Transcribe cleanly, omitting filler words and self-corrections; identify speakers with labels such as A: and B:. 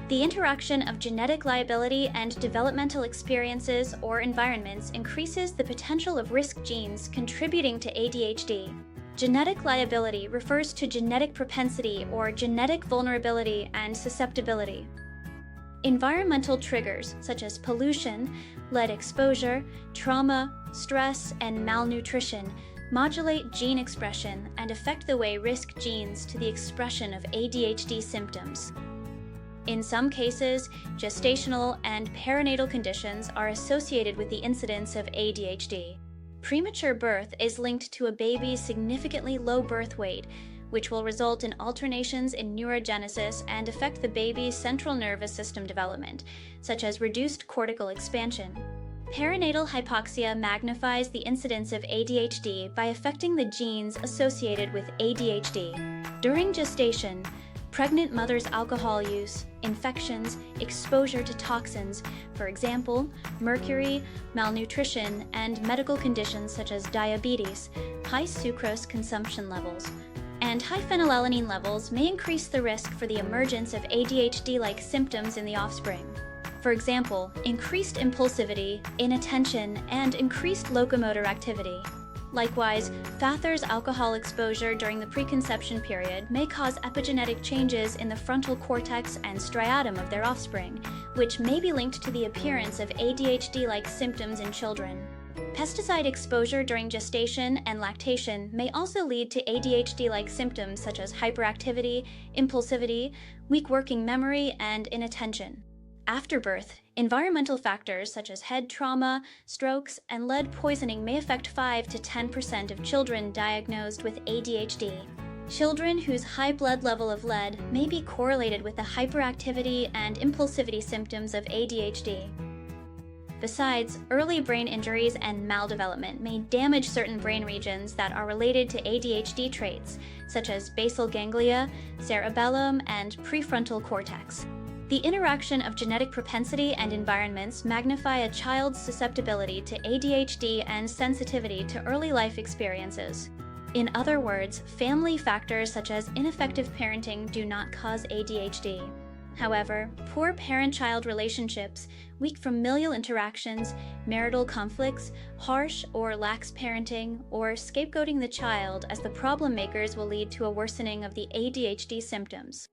A: The interaction of genetic liability and developmental experiences or environments increases the potential of risk genes contributing to ADHD. Genetic liability refers to genetic propensity or genetic vulnerability and susceptibility. Environmental triggers such as pollution, lead exposure, trauma, stress, and malnutrition modulate gene expression and affect the way risk genes to the expression of ADHD symptoms. In some cases, gestational and perinatal conditions are associated with the incidence of ADHD. Premature birth is linked to a baby's significantly low birth weight, which will result in alternations in neurogenesis and affect the baby's central nervous system development, such as reduced cortical expansion. Perinatal hypoxia magnifies the incidence of ADHD by affecting the genes associated with ADHD. During gestation, pregnant mothers' alcohol use, infections, exposure to toxins, for example, mercury, malnutrition, and medical conditions such as diabetes, high sucrose consumption levels, and high phenylalanine levels may increase the risk for the emergence of ADHD-like symptoms in the offspring. For example, increased impulsivity, inattention, and increased locomotor activity. Likewise, father's alcohol exposure during the preconception period may cause epigenetic changes in the frontal cortex and striatum of their offspring, which may be linked to the appearance of ADHD-like symptoms in children. Pesticide exposure during gestation and lactation may also lead to ADHD-like symptoms such as hyperactivity, impulsivity, weak working memory, and inattention. After birth, environmental factors such as head trauma, strokes, and lead poisoning may affect 5 to 10% of children diagnosed with ADHD. Children whose high blood level of lead may be correlated with the hyperactivity and impulsivity symptoms of ADHD. Besides, early brain injuries and maldevelopment may damage certain brain regions that are related to ADHD traits, such as basal ganglia, cerebellum, and prefrontal cortex. The interaction of genetic propensity and environments magnify a child's susceptibility to ADHD and sensitivity to early life experiences. In other words, family factors such as ineffective parenting do not cause ADHD. However, poor parent-child relationships, weak familial interactions, marital conflicts, harsh or lax parenting, or scapegoating the child as the problem makers will lead to a worsening of the ADHD symptoms.